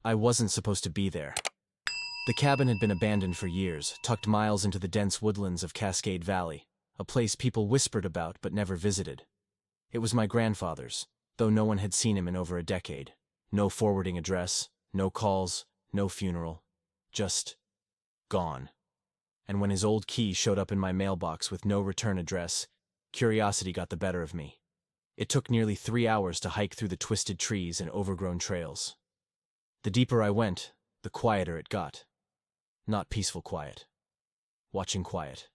I wasn't supposed to be there. The cabin had been abandoned for years, tucked miles into the dense woodlands of Cascade Valley, a place people whispered about but never visited. It was my grandfather's, though no one had seen him in over a decade. No forwarding address, no calls, no funeral. Just gone. And when his old key showed up in my mailbox with no return address, curiosity got the better of me. It took nearly 3 hours to hike through the twisted trees and overgrown trails. The deeper I went, the quieter it got. Not peaceful quiet. Watching quiet.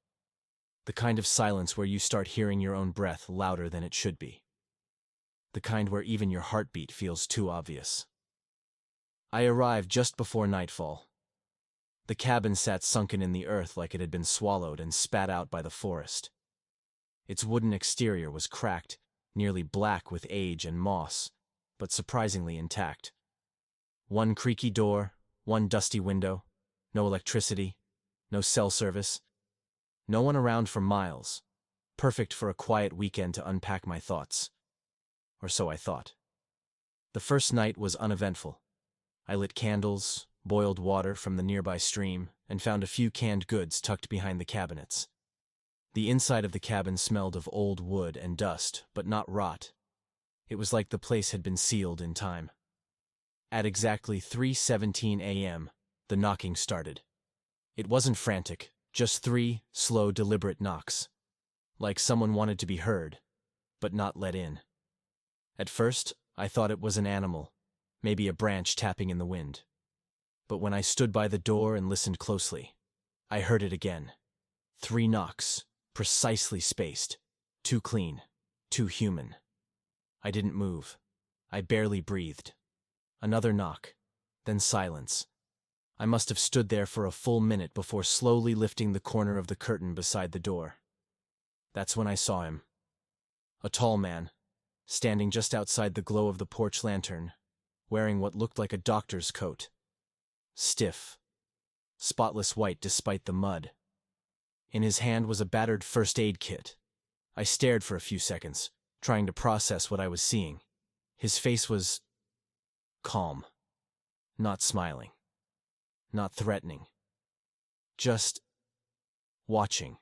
The kind of silence where you start hearing your own breath louder than it should be. The kind where even your heartbeat feels too obvious. I arrived just before nightfall. The cabin sat sunken in the earth like it had been swallowed and spat out by the forest. Its wooden exterior was cracked, nearly black with age and moss, but surprisingly intact. One creaky door, one dusty window, no electricity, no cell service. No one around for miles. Perfect for a quiet weekend to unpack my thoughts. Or so I thought. The first night was uneventful. I lit candles, boiled water from the nearby stream, and found a few canned goods tucked behind the cabinets. The inside of the cabin smelled of old wood and dust, but not rot. It was like the place had been sealed in time. At exactly 3:17 a.m., the knocking started. It wasn't frantic, just 3 slow, deliberate knocks. Like someone wanted to be heard, but not let in. At first, I thought it was an animal, maybe a branch tapping in the wind. But when I stood by the door and listened closely, I heard it again. 3 knocks, precisely spaced, too clean, too human. I didn't move. I barely breathed. Another knock, then silence. I must have stood there for a full minute before slowly lifting the corner of the curtain beside the door. That's when I saw him. A tall man, standing just outside the glow of the porch lantern, wearing what looked like a doctor's coat. Stiff, spotless white despite the mud. In his hand was a battered first aid kit. I stared for a few seconds, trying to process what I was seeing. His face was calm, not smiling, not threatening, just watching.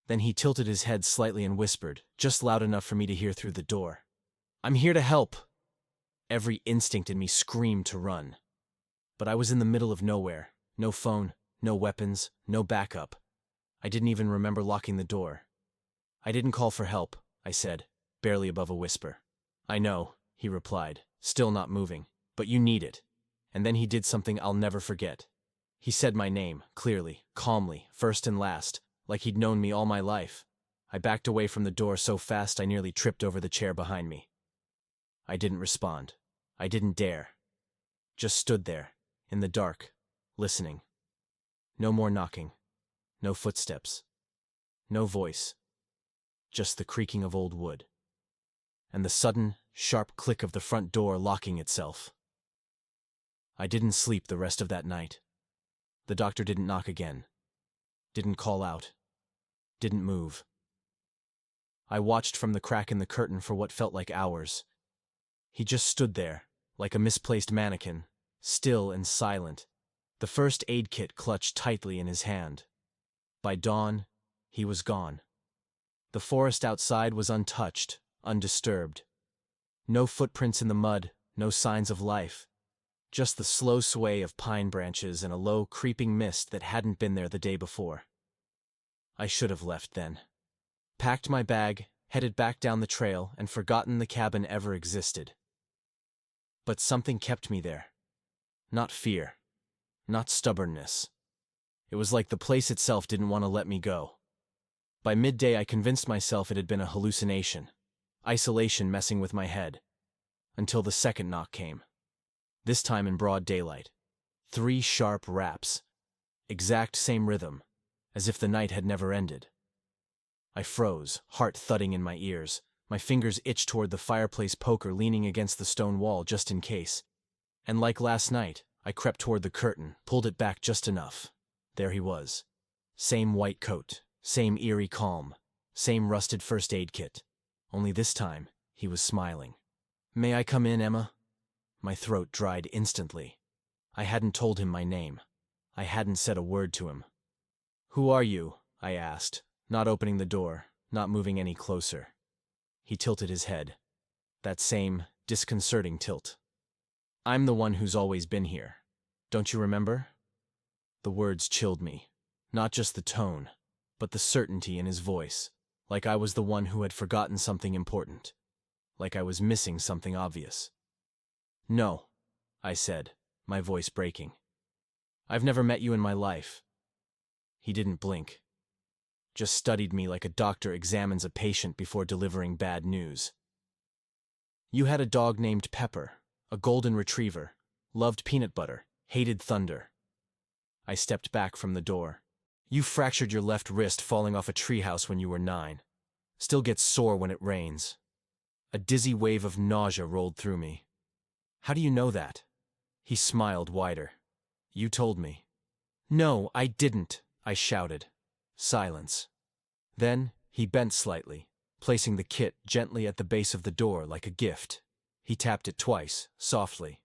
Then he tilted his head slightly and whispered, just loud enough for me to hear through the door. "I'm here to help." Every instinct in me screamed to run. But I was in the middle of nowhere. No phone, no weapons, no backup. I didn't even remember locking the door. "I didn't call for help," I said, barely above a whisper. "I know," he replied, still not moving, "but you need it." And then he did something I'll never forget. He said my name, clearly, calmly, first and last, like he'd known me all my life. I backed away from the door so fast I nearly tripped over the chair behind me. I didn't respond. I didn't dare. Just stood there, in the dark, listening. No more knocking. No footsteps. No voice. Just the creaking of old wood. And the sudden, sharp click of the front door locking itself. I didn't sleep the rest of that night. The doctor didn't knock again. Didn't call out. Didn't move. I watched from the crack in the curtain for what felt like hours. He just stood there, like a misplaced mannequin, still and silent, the first aid kit clutched tightly in his hand. By dawn, he was gone. The forest outside was untouched, undisturbed. No footprints in the mud, no signs of life. Just the slow sway of pine branches and a low, creeping mist that hadn't been there the day before. I should have left then. Packed my bag, headed back down the trail, and forgotten the cabin ever existed. But something kept me there. Not fear. Not stubbornness. It was like the place itself didn't want to let me go. By midday I convinced myself it had been a hallucination. Isolation messing with my head. Until the second knock came. This time in broad daylight. 3 sharp raps. Exact same rhythm, as if the night had never ended. I froze, heart thudding in my ears. My fingers itched toward the fireplace poker leaning against the stone wall just in case. And like last night, I crept toward the curtain, pulled it back just enough. There he was. Same white coat, same eerie calm, same rusted first aid kit. Only this time, he was smiling. "May I come in, Emma?" My throat dried instantly. I hadn't told him my name. I hadn't said a word to him. "Who are you?" I asked, not opening the door, not moving any closer. He tilted his head. That same, disconcerting tilt. "I'm the one who's always been here. Don't you remember?" The words chilled me. Not just the tone, but the certainty in his voice, like I was the one who had forgotten something important, like I was missing something obvious. "No," I said, my voice breaking. "I've never met you in my life." He didn't blink. Just studied me like a doctor examines a patient before delivering bad news. "You had a dog named Pepper, a golden retriever, loved peanut butter, hated thunder." I stepped back from the door. "You fractured your left wrist falling off a treehouse when you were 9. Still gets sore when it rains." A dizzy wave of nausea rolled through me. "How do you know that?" He smiled wider. "You told me." "No, I didn't," I shouted. Silence. Then, he bent slightly, placing the kit gently at the base of the door like a gift. He tapped it twice, softly.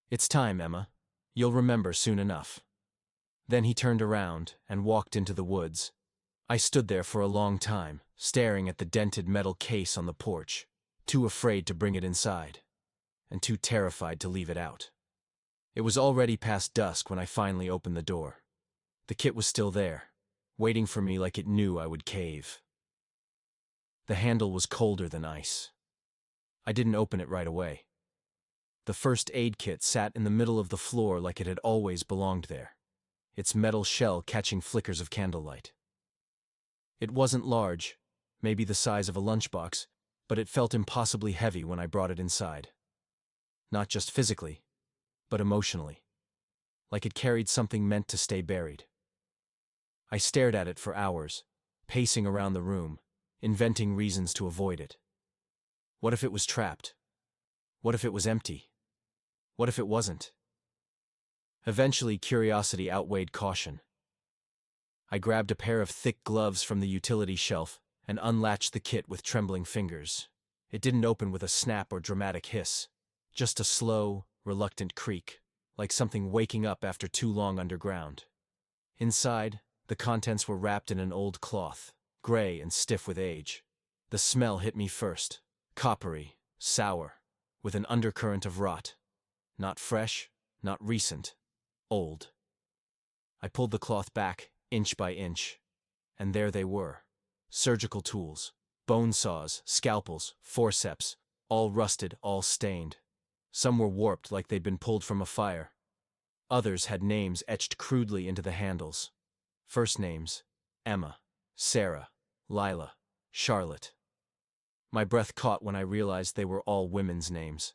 "It's time, Emma. You'll remember soon enough." Then he turned around and walked into the woods. I stood there for a long time, staring at the dented metal case on the porch, too afraid to bring it inside, and too terrified to leave it out. It was already past dusk when I finally opened the door. The kit was still there, waiting for me like it knew I would cave. The handle was colder than ice. I didn't open it right away. The first aid kit sat in the middle of the floor like it had always belonged there, its metal shell catching flickers of candlelight. It wasn't large, maybe the size of a lunchbox, but it felt impossibly heavy when I brought it inside. Not just physically, but emotionally. Like it carried something meant to stay buried. I stared at it for hours, pacing around the room, inventing reasons to avoid it. What if it was trapped? What if it was empty? What if it wasn't? Eventually, curiosity outweighed caution. I grabbed a pair of thick gloves from the utility shelf and unlatched the kit with trembling fingers. It didn't open with a snap or dramatic hiss, just a slow, reluctant creak, like something waking up after too long underground. Inside, the contents were wrapped in an old cloth, gray and stiff with age. The smell hit me first, coppery, sour, with an undercurrent of rot. Not fresh, not recent, old. I pulled the cloth back, inch by inch, and there they were. Surgical tools, bone saws, scalpels, forceps, all rusted, all stained. Some were warped like they'd been pulled from a fire. Others had names etched crudely into the handles. First names: Emma, Sarah, Lila, Charlotte. My breath caught when I realized they were all women's names.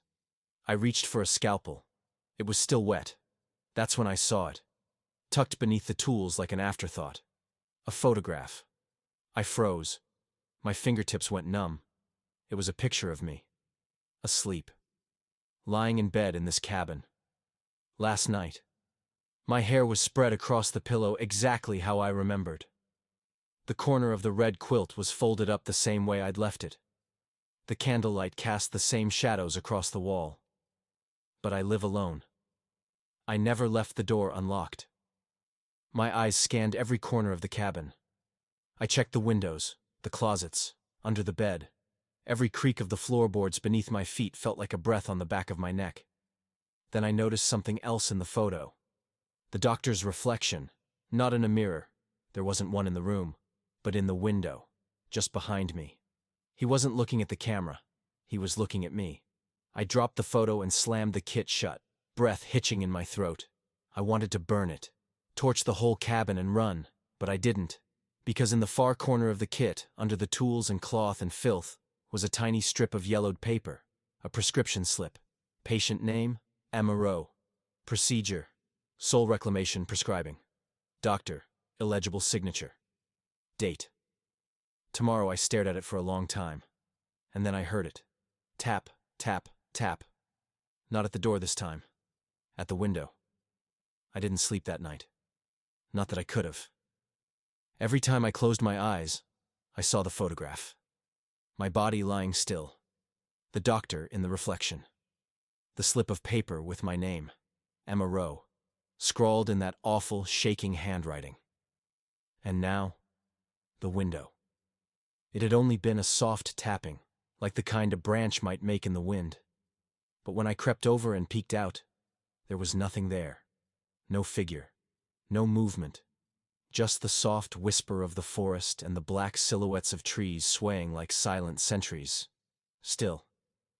I reached for a scalpel. It was still wet. That's when I saw it, tucked beneath the tools like an afterthought. A photograph. I froze. My fingertips went numb. It was a picture of me. Asleep. Lying in bed in this cabin. Last night. My hair was spread across the pillow exactly how I remembered. The corner of the red quilt was folded up the same way I'd left it. The candlelight cast the same shadows across the wall. But I live alone. I never left the door unlocked. My eyes scanned every corner of the cabin. I checked the windows, the closets, under the bed. Every creak of the floorboards beneath my feet felt like a breath on the back of my neck. Then I noticed something else in the photo. The doctor's reflection, not in a mirror, there wasn't one in the room, but in the window, just behind me. He wasn't looking at the camera, he was looking at me. I dropped the photo and slammed the kit shut, breath hitching in my throat. I wanted to burn it, torch the whole cabin and run, but I didn't, because in the far corner of the kit, under the tools and cloth and filth, was a tiny strip of yellowed paper, a prescription slip. Patient name: Emma Rowe. Procedure: soul reclamation prescribing. Doctor: illegible signature. Date: tomorrow. I stared at it for a long time, and then I heard it. Tap, tap, tap. Not at the door this time. At the window. I didn't sleep that night. Not that I could have. Every time I closed my eyes, I saw the photograph. My body lying still. The doctor in the reflection. The the slip of paper with my name, Emma Rowe, scrawled in that awful, shaking handwriting. And now, the window. It had only been a soft tapping, like the kind a branch might make in the wind. But when I crept over and peeked out, there was nothing there. No figure, no movement, just the soft whisper of the forest and the black silhouettes of trees swaying like silent sentries. Still,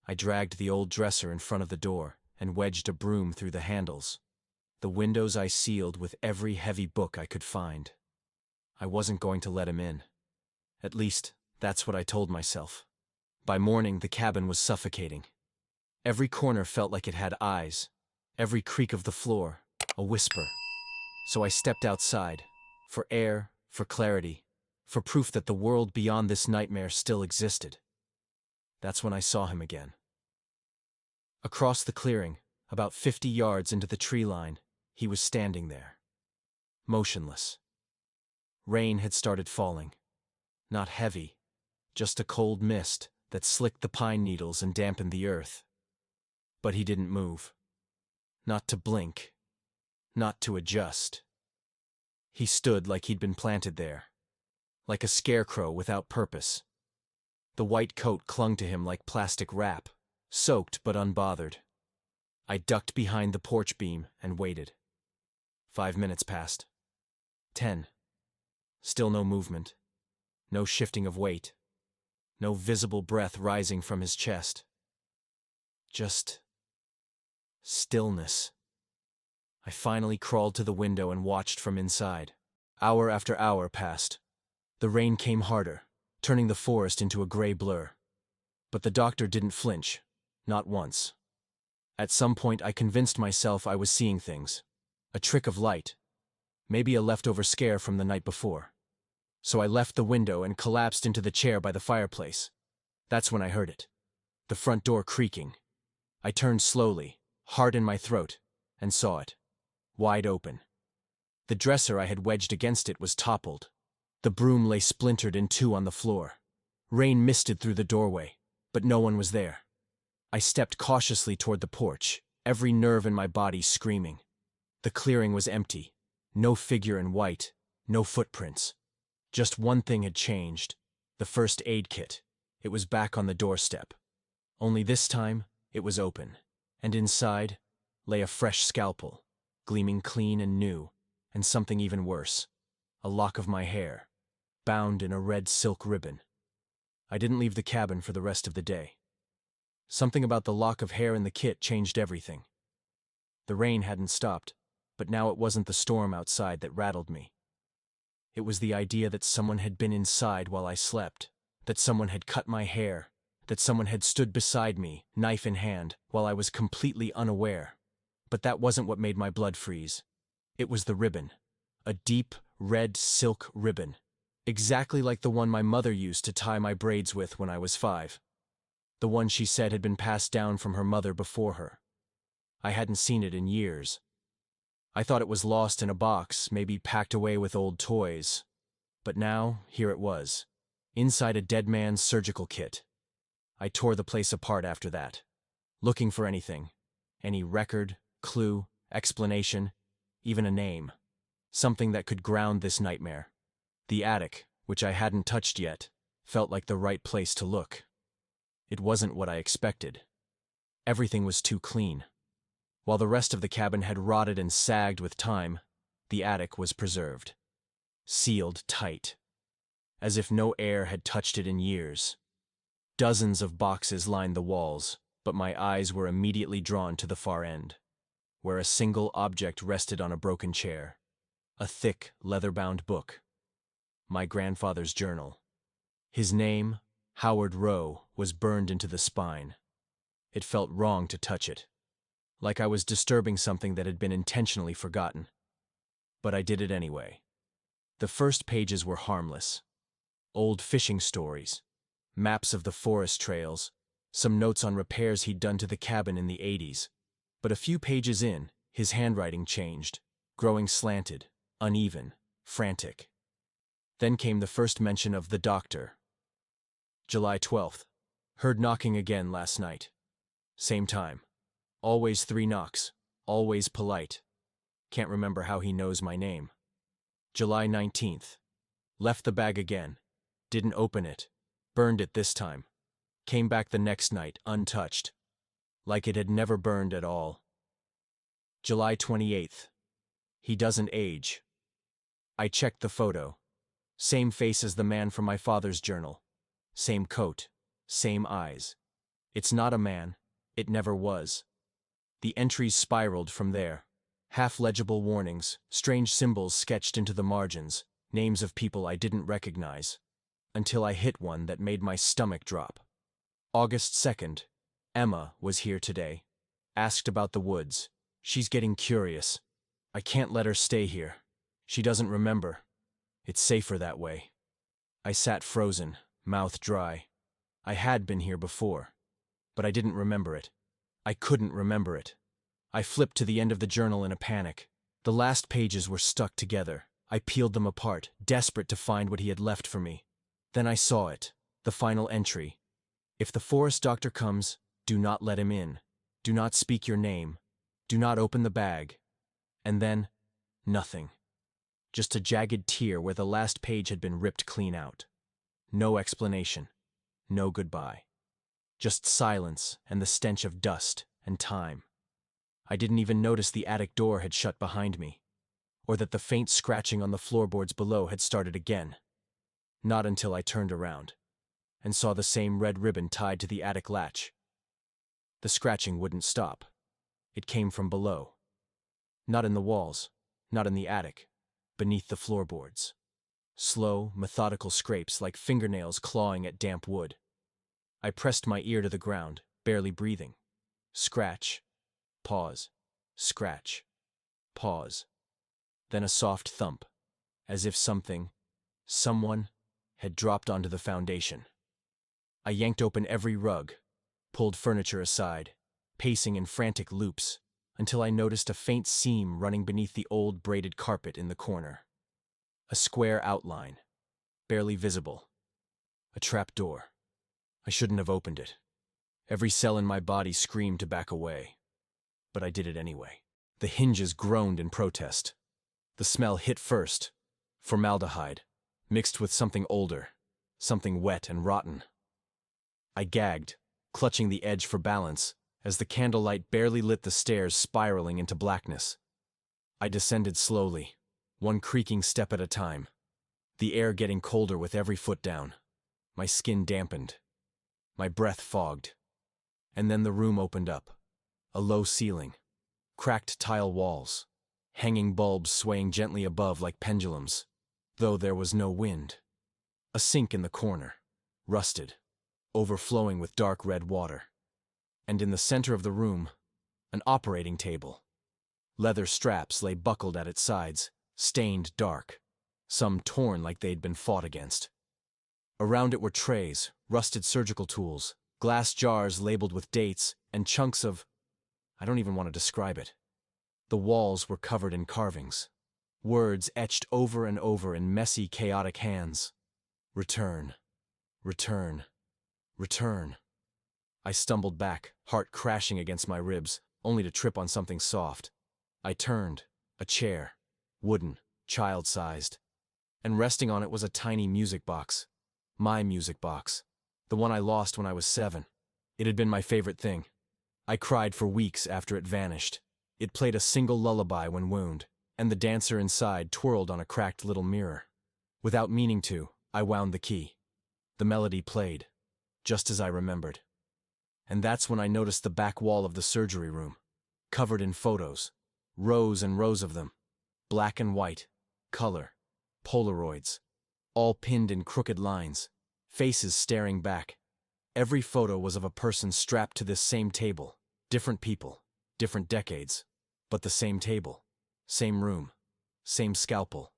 I dragged the old dresser in front of the door and wedged a broom through the handles. The windows I sealed with every heavy book I could find. I wasn't going to let him in. At least, that's what I told myself. By morning, the cabin was suffocating. Every corner felt like it had eyes, every creak of the floor, a whisper. So I stepped outside, for air, for clarity, for proof that the world beyond this nightmare still existed. That's when I saw him again. Across the clearing, about 50 yards into the tree line, he was standing there, motionless. Rain had started falling. Not heavy, just a cold mist that slicked the pine needles and dampened the earth. But he didn't move. Not to blink. Not to adjust. He stood like he'd been planted there, like a scarecrow without purpose. The white coat clung to him like plastic wrap, soaked but unbothered. I ducked behind the porch beam and waited. 5 minutes passed. 10. Still no movement. No shifting of weight. No visible breath rising from his chest. Just stillness. I finally crawled to the window and watched from inside. Hour after hour passed. The rain came harder, turning the forest into a gray blur. But the doctor didn't flinch, not once. At some point I convinced myself I was seeing things. A trick of light. Maybe a leftover scare from the night before. So I left the window and collapsed into the chair by the fireplace. That's when I heard it. The front door creaking. I turned slowly, heart in my throat, and saw it. Wide open. The dresser I had wedged against it was toppled. The broom lay splintered in two on the floor. Rain misted through the doorway, but no one was there. I stepped cautiously toward the porch, every nerve in my body screaming. The clearing was empty. No figure in white, no footprints. Just one thing had changed. The first aid kit. It was back on the doorstep. Only this time, it was open. And inside lay a fresh scalpel, gleaming clean and new, and something even worse. A lock of my hair, bound in a red silk ribbon. I didn't leave the cabin for the rest of the day. Something about the lock of hair in the kit changed everything. The rain hadn't stopped, but now it wasn't the storm outside that rattled me. It was the idea that someone had been inside while I slept, that someone had cut my hair, that someone had stood beside me, knife in hand, while I was completely unaware. But that wasn't what made my blood freeze. It was the ribbon. A deep, red silk ribbon. Exactly like the one my mother used to tie my braids with when I was 5. The one she said had been passed down from her mother before her. I hadn't seen it in years. I thought it was lost in a box, maybe packed away with old toys. But now, here it was, inside a dead man's surgical kit. I tore the place apart after that, looking for anything. Any record, clue, explanation, even a name. Something that could ground this nightmare. The attic, which I hadn't touched yet, felt like the right place to look. It wasn't what I expected. Everything was too clean. While the rest of the cabin had rotted and sagged with time, the attic was preserved. Sealed tight. As if no air had touched it in years. Dozens of boxes lined the walls, but my eyes were immediately drawn to the far end, where a single object rested on a broken chair. A thick, leather-bound book. My grandfather's journal. His name, Howard Rowe, was burned into the spine. It felt wrong to touch it. Like I was disturbing something that had been intentionally forgotten. But I did it anyway. The first pages were harmless. Old fishing stories, maps of the forest trails, some notes on repairs he'd done to the cabin in the 80s. But a few pages in, his handwriting changed, growing slanted, uneven, frantic. Then came the first mention of the doctor. July 12th. Heard knocking again last night. Same time. Always 3 knocks. Always polite. Can't remember how he knows my name. July 19th. Left the bag again. Didn't open it. Burned it this time. Came back the next night, untouched. Like it had never burned at all. July 28th. He doesn't age. I checked the photo. Same face as the man from my father's journal. Same coat. Same eyes. It's not a man. It never was. The entries spiraled from there. Half-legible warnings, strange symbols sketched into the margins, names of people I didn't recognize. Until I hit one that made my stomach drop. August 2nd. Emma was here today. Asked about the woods. She's getting curious. I can't let her stay here. She doesn't remember. It's safer that way. I sat frozen, mouth dry. I had been here before, but I didn't remember it. I couldn't remember it. I flipped to the end of the journal in a panic. The last pages were stuck together. I peeled them apart, desperate to find what he had left for me. Then I saw it, the final entry. If the forest doctor comes, do not let him in. Do not speak your name. Do not open the bag. And then, nothing. Just a jagged tear where the last page had been ripped clean out. No explanation. No goodbye. Just silence and the stench of dust and time. I didn't even notice the attic door had shut behind me, or that the faint scratching on the floorboards below had started again. Not until I turned around and saw the same red ribbon tied to the attic latch. The scratching wouldn't stop. It came from below. Not in the walls, not in the attic, beneath the floorboards. Slow, methodical scrapes like fingernails clawing at damp wood. I pressed my ear to the ground, barely breathing. Scratch. Pause. Scratch. Pause. Then a soft thump, as if someone, had dropped onto the foundation. I yanked open every rug, pulled furniture aside, pacing in frantic loops, until I noticed a faint seam running beneath the old braided carpet in the corner. A square outline, barely visible. A trap door. I shouldn't have opened it. Every cell in my body screamed to back away. But I did it anyway. The hinges groaned in protest. The smell hit first. Formaldehyde, mixed with something older, something wet and rotten. I gagged, clutching the edge for balance, as the candlelight barely lit the stairs spiraling into blackness. I descended slowly, one creaking step at a time, the air getting colder with every foot down. My skin dampened. My breath fogged. And then the room opened up. A low ceiling, cracked tile walls, hanging bulbs swaying gently above like pendulums, though there was no wind. A sink in the corner, rusted, overflowing with dark red water. And in the center of the room, an operating table. Leather straps lay buckled at its sides, stained dark, some torn like they'd been fought against. Around it were trays, rusted surgical tools, glass jars labeled with dates, and chunks of... I don't even want to describe it. The walls were covered in carvings. Words etched over and over in messy, chaotic hands. Return. Return. Return. I stumbled back, heart crashing against my ribs, only to trip on something soft. I turned. A chair. Wooden. Child-sized. And resting on it was a tiny music box. My music box. The one I lost when I was 7. It had been my favorite thing. I cried for weeks after it vanished. It played a single lullaby when wound, and the dancer inside twirled on a cracked little mirror. Without meaning to, I wound the key. The melody played, just as I remembered. And that's when I noticed the back wall of the surgery room, covered in photos, rows and rows of them, black and white, color, Polaroids, all pinned in crooked lines, faces staring back. Every photo was of a person strapped to this same table. Different people, different decades, but the same table, same room, same scalpel.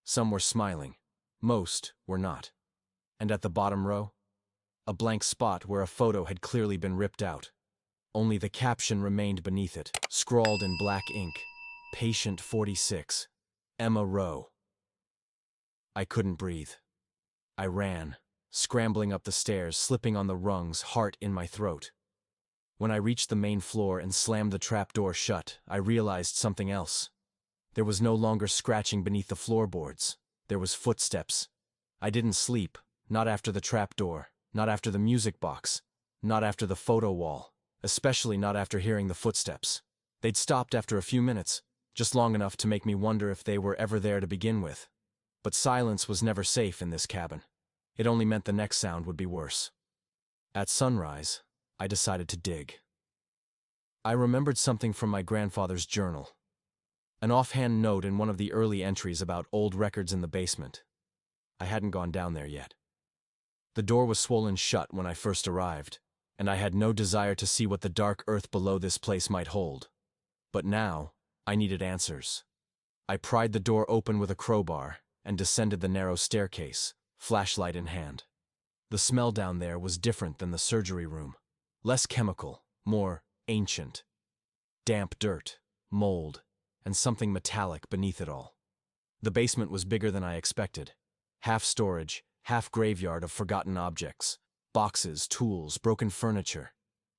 Some were smiling, most were not. And at the bottom row, a blank spot where a photo had clearly been ripped out. Only the caption remained beneath it, scrawled in black ink, Patient 46, Emma Rowe. I couldn't breathe. I ran, scrambling up the stairs, slipping on the rungs, heart in my throat. When I reached the main floor and slammed the trapdoor shut, I realized something else. There was no longer scratching beneath the floorboards. There was footsteps. I didn't sleep, not after the trapdoor, not after the music box, not after the photo wall, especially not after hearing the footsteps. They'd stopped after a few minutes, just long enough to make me wonder if they were ever there to begin with. But silence was never safe in this cabin. It only meant the next sound would be worse. At sunrise, I decided to dig. I remembered something from my grandfather's journal. An offhand note in one of the early entries about old records in the basement. I hadn't gone down there yet. The door was swollen shut when I first arrived, and I had no desire to see what the dark earth below this place might hold. But now, I needed answers. I pried the door open with a crowbar and descended the narrow staircase, flashlight in hand. The smell down there was different than the surgery room. Less chemical, more ancient. Damp dirt, mold, and something metallic beneath it all. The basement was bigger than I expected. Half storage, half graveyard of forgotten objects, boxes, tools, broken furniture.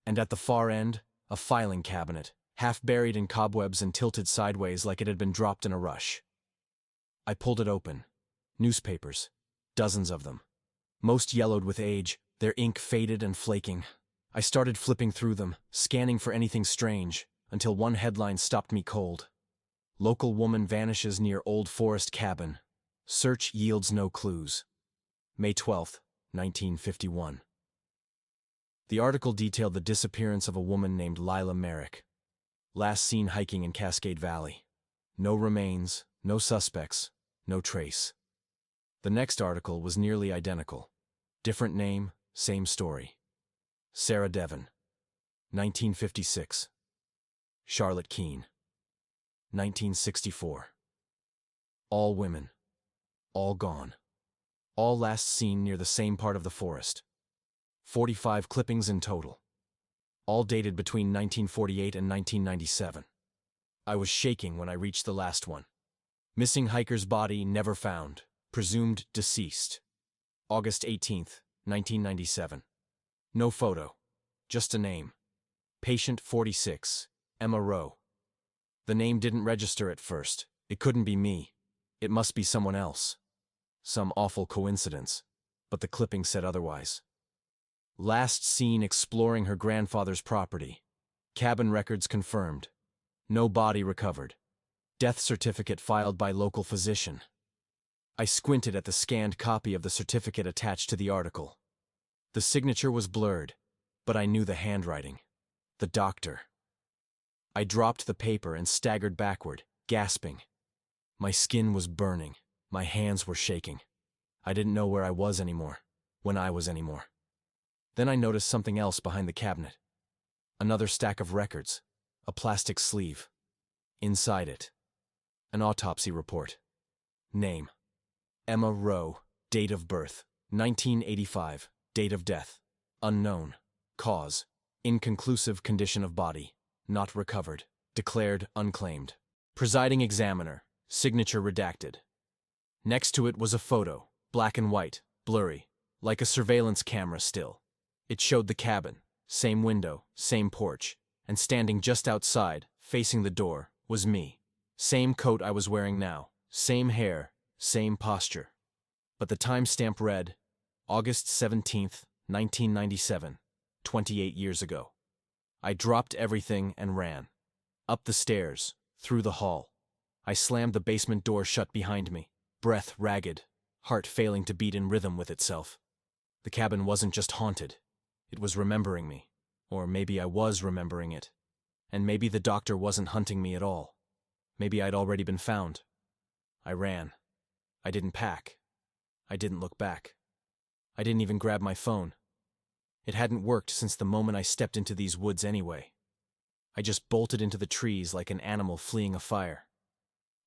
And at the far end, a filing cabinet, half buried in cobwebs and tilted sideways like it had been dropped in a rush. I pulled it open. Newspapers. Dozens of them. Most yellowed with age, their ink faded and flaking. I started flipping through them, scanning for anything strange, until one headline stopped me cold. Local woman vanishes near old forest cabin. Search yields no clues. May 12, 1951. The article detailed the disappearance of a woman named Lila Merrick. Last seen hiking in Cascade Valley. No remains, no suspects, no trace. The next article was nearly identical. Different name, same story. Sarah Devon. 1956. Charlotte Keene. 1964. All women. All gone. All last seen near the same part of the forest. 45 clippings in total. All dated between 1948 and 1997. I was shaking when I reached the last one. Missing hiker's body never found. Presumed deceased. August 18th, 1997. No photo. Just a name. Patient 46, Emma Rowe. The name didn't register at first. It couldn't be me. It must be someone else. Some awful coincidence. But the clipping said otherwise. Last seen exploring her grandfather's property. Cabin records confirmed. No body recovered. Death certificate filed by local physician. I squinted at the scanned copy of the certificate attached to the article. The signature was blurred, but I knew the handwriting. The doctor. I dropped the paper and staggered backward, gasping. My skin was burning. My hands were shaking. I didn't know where I was anymore, when I was anymore. Then I noticed something else behind the cabinet. Another stack of records, a plastic sleeve. Inside it, an autopsy report. Name: Emma Rowe. Date of birth: 1985. Date of death: unknown. Cause: inconclusive condition of body. Not recovered. Declared unclaimed. Presiding examiner. Signature redacted. Next to it was a photo, black and white, blurry, like a surveillance camera still. It showed the cabin, same window, same porch, and standing just outside, facing the door, was me. Same coat I was wearing now, same hair, same posture. But the timestamp read, August 17th, 1997, 28 years ago. I dropped everything and ran. Up the stairs, through the hall. I slammed the basement door shut behind me, breath ragged, heart failing to beat in rhythm with itself. The cabin wasn't just haunted. It was remembering me. Or maybe I was remembering it. And maybe the doctor wasn't hunting me at all. Maybe I'd already been found. I ran. I didn't pack. I didn't look back. I didn't even grab my phone. It hadn't worked since the moment I stepped into these woods anyway. I just bolted into the trees like an animal fleeing a fire.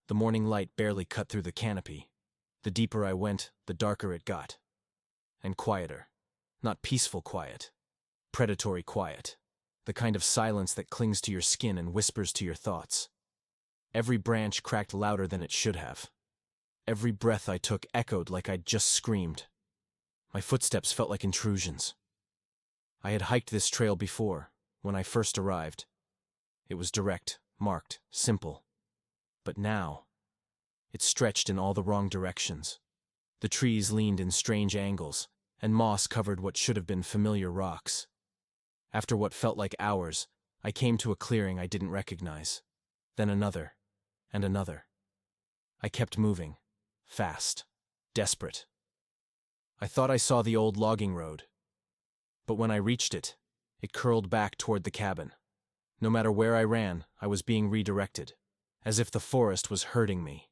The morning light barely cut through the canopy. The deeper I went, the darker it got. And quieter. Not peaceful quiet. Predatory quiet. The kind of silence that clings to your skin and whispers to your thoughts. Every branch cracked louder than it should have. Every breath I took echoed like I'd just screamed. My footsteps felt like intrusions. I had hiked this trail before, When I first arrived, it was direct, marked, simple. But now, it stretched in all the wrong directions. The trees leaned in strange angles, and moss covered what should have been familiar rocks. After what felt like hours, I came to a clearing I didn't recognize. Then another, and another. I kept moving, fast, desperate. I thought I saw the old logging road. But when I reached it, it curled back toward the cabin. No matter where I ran, I was being redirected, as if the forest was hurting me.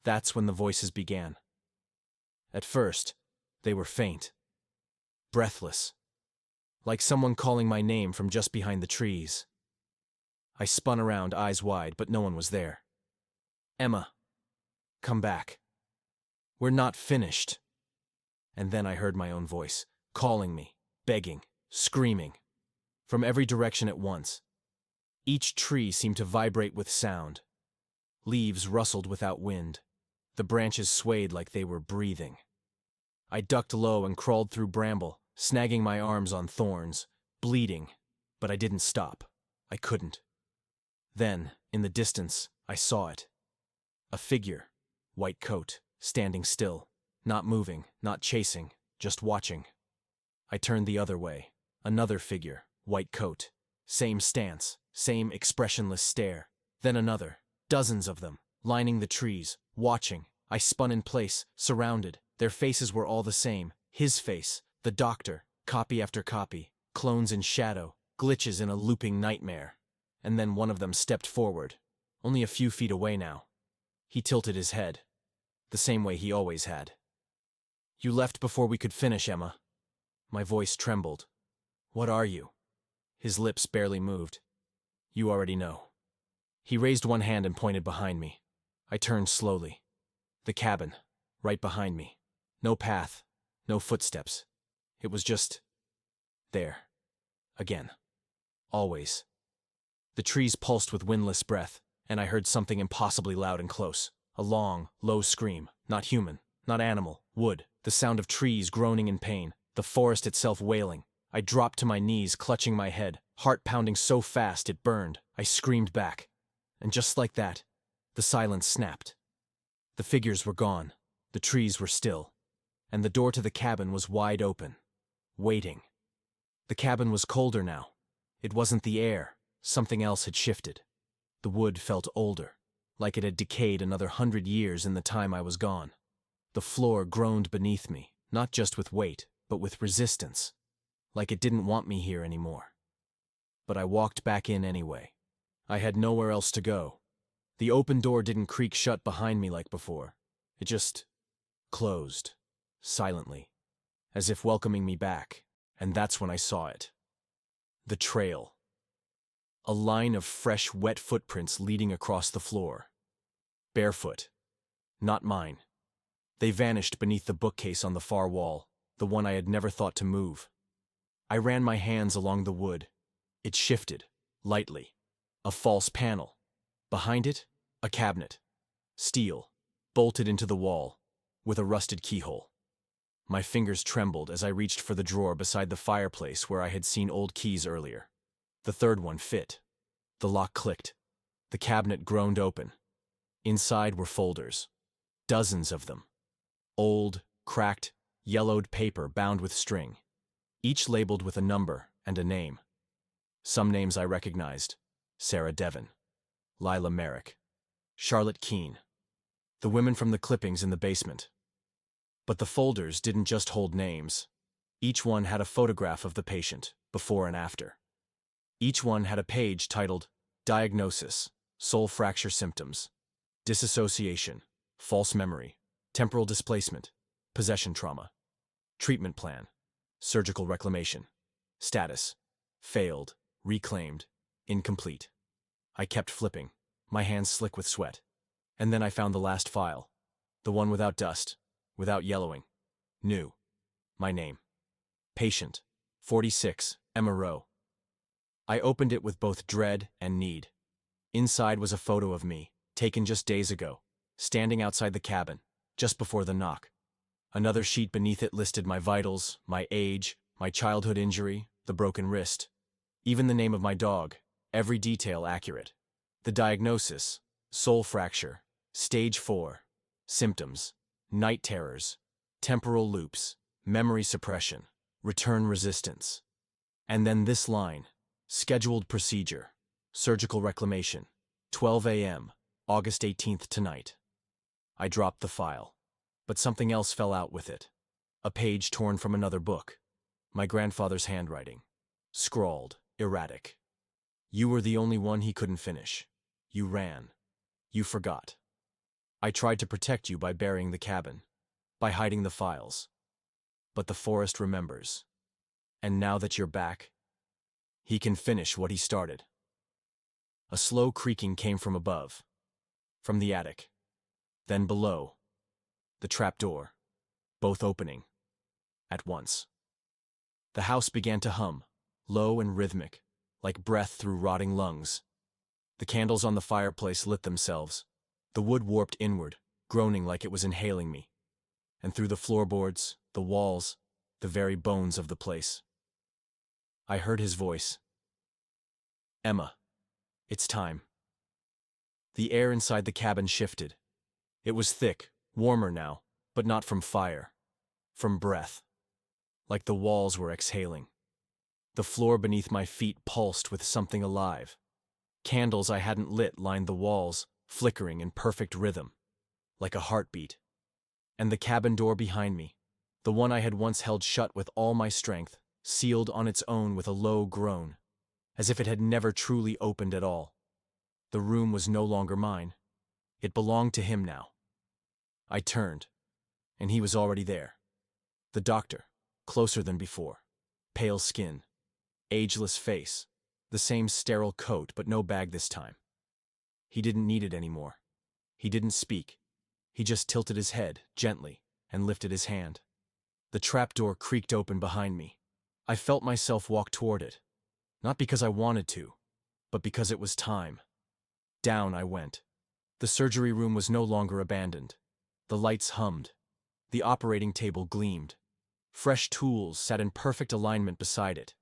That's when the voices began. At first, they were faint, breathless, like someone calling my name from just behind the trees. I spun around, eyes wide, but no one was there. "Emma, come back. We're not finished." And then I heard my own voice, calling me, begging, screaming, from every direction at once. Each tree seemed to vibrate with sound. Leaves rustled without wind. The branches swayed like they were breathing. I ducked low and crawled through bramble, snagging my arms on thorns, bleeding, but I didn't stop. I couldn't. Then, in the distance, I saw it. A figure, white coat, standing still, not moving, not chasing, just watching. I turned the other way. Another figure, white coat, same stance, same expressionless stare. Then another, dozens of them, lining the trees, watching. I spun in place, surrounded. Their faces were all the same. His face, the doctor, copy after copy, clones in shadow, glitches in a looping nightmare. And then one of them stepped forward, only a few feet away now. He tilted his head, the same way he always had. "You left before we could finish, Emma." My voice trembled. "What are you?" His lips barely moved. "You already know." He raised one hand and pointed behind me. I turned slowly. The cabin, right behind me. No path, no footsteps. It was just there. Again. Always. The trees pulsed with windless breath, and I heard something impossibly loud and close. A long, low scream. Not human, not animal, wood. The sound of trees groaning in pain, the forest itself wailing. I dropped to my knees, clutching my head, heart pounding so fast it burned. I screamed back. And just like that, the silence snapped. The figures were gone. The trees were still. And the door to the cabin was wide open. Waiting. The cabin was colder now. It wasn't the air. Something else had shifted. The wood felt older, like it had decayed another 100 years in the time I was gone. The floor groaned beneath me, not just with weight, but with resistance, like it didn't want me here anymore. But I walked back in anyway. I had nowhere else to go. The open door didn't creak shut behind me like before. It just closed, silently, as if welcoming me back, and that's when I saw it. The trail. A line of fresh, wet footprints leading across the floor. Barefoot. Not mine. They vanished beneath the bookcase on the far wall, the one I had never thought to move. I ran my hands along the wood. It shifted, lightly. A false panel. Behind it, a cabinet. Steel, bolted into the wall, with a rusted keyhole. My fingers trembled as I reached for the drawer beside the fireplace where I had seen old keys earlier. The third one fit. The lock clicked. The cabinet groaned open. Inside were folders. Dozens of them. Old, cracked, yellowed paper bound with string. Each labeled with a number and a name. Some names I recognized. Sarah Devon. Lila Merrick. Charlotte Keene. The women from the clippings in the basement. But the folders didn't just hold names. Each one had a photograph of the patient, before and after. Each one had a page titled Diagnosis, Soul Fracture Symptoms, Disassociation, False Memory, Temporal Displacement, Possession Trauma, Treatment Plan, Surgical Reclamation, Status, Failed, Reclaimed, Incomplete. I kept flipping, my hands slick with sweat. And then I found the last file, the one without dust, without yellowing. New. My name. Patient, 46, Emma Rowe. I opened it with both dread and need. Inside was a photo of me, taken just days ago, standing outside the cabin, just before the knock. Another sheet beneath it listed my vitals, my age, my childhood injury, the broken wrist. Even the name of my dog, every detail accurate. The diagnosis, soul fracture, stage 4, symptoms, night terrors, temporal loops, memory suppression, return resistance. And then this line, scheduled procedure, surgical reclamation, 12 a.m., August 18th tonight. I dropped the file, but something else fell out with it. A page torn from another book. My grandfather's handwriting. Scrawled, erratic. You were the only one he couldn't finish. You ran. You forgot. I tried to protect you by burying the cabin, by hiding the files. But the forest remembers. And now that you're back, he can finish what he started. A slow creaking came from above, from the attic. Then below, the trapdoor, both opening, at once. The house began to hum, low and rhythmic, like breath through rotting lungs. The candles on the fireplace lit themselves. The wood warped inward, groaning like it was inhaling me. And through the floorboards, the walls, the very bones of the place. I heard his voice. Emma, it's time. The air inside the cabin shifted. It was thick, warmer now, but not from fire. From breath. Like the walls were exhaling. The floor beneath my feet pulsed with something alive. Candles I hadn't lit lined the walls, flickering in perfect rhythm. Like a heartbeat. And the cabin door behind me, the one I had once held shut with all my strength, sealed on its own with a low groan, as if it had never truly opened at all. The room was no longer mine. It belonged to him now. I turned, and he was already there. The doctor, closer than before. Pale skin, ageless face, the same sterile coat but no bag this time. He didn't need it anymore. He didn't speak. He just tilted his head, gently, and lifted his hand. The trapdoor creaked open behind me. I felt myself walk toward it. Not because I wanted to, but because it was time. Down I went. The surgery room was no longer abandoned. The lights hummed. The operating table gleamed. Fresh tools sat in perfect alignment beside it.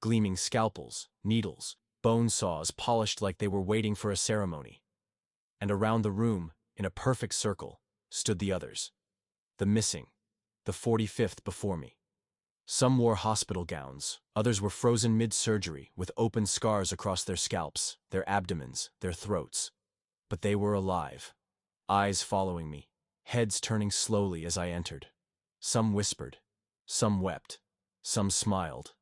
Gleaming scalpels, needles, bone saws polished like they were waiting for a ceremony. And around the room, in a perfect circle, stood the others. The missing, the 45th before me. Some wore hospital gowns, others were frozen mid-surgery with open scars across their scalps, their abdomens, their throats. But they were alive, eyes following me, heads turning slowly as I entered. Some whispered, some wept, some smiled.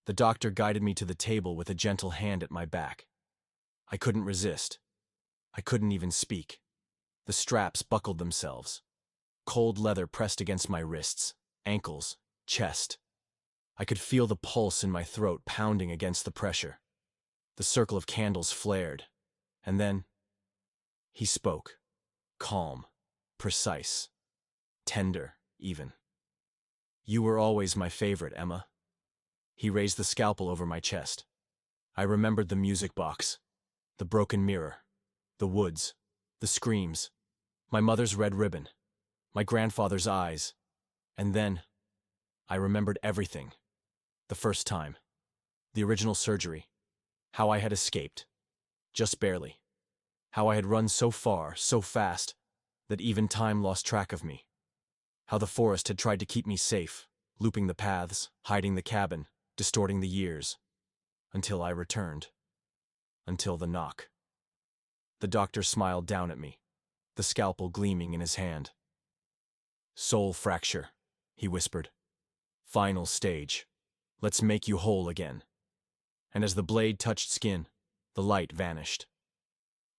The doctor guided me to the table with a gentle hand at my back. I couldn't resist. I couldn't even speak. The straps buckled themselves. Cold leather pressed against my wrists, ankles, chest. I could feel the pulse in my throat pounding against the pressure. The circle of candles flared, and then he spoke, calm, precise, tender, even. You were always my favorite, Emma. He raised the scalpel over my chest. I remembered the music box, the broken mirror, the woods, the screams, my mother's red ribbon, my grandfather's eyes, and then I remembered everything. The first time, the original surgery, how I had escaped, just barely, how I had run so far, so fast, that even time lost track of me, how the forest had tried to keep me safe, looping the paths, hiding the cabin, distorting the years, until I returned, until the knock. The doctor smiled down at me, the scalpel gleaming in his hand. Soul fracture, he whispered. Final stage. Let's make you whole again. And as the blade touched skin, the light vanished.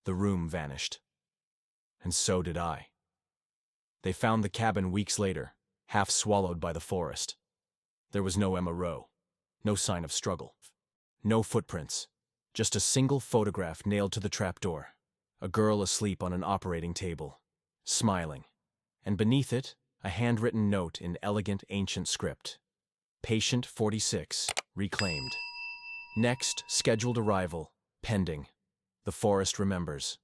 The room vanished. And so did I. They found the cabin weeks later, half swallowed by the forest. There was no Emma Rowe, no sign of struggle, no footprints, just a single photograph nailed to the trapdoor, a girl asleep on an operating table, smiling, and beneath it, a handwritten note in elegant ancient script. Patient 46, reclaimed. Next, scheduled arrival, pending. The forest remembers.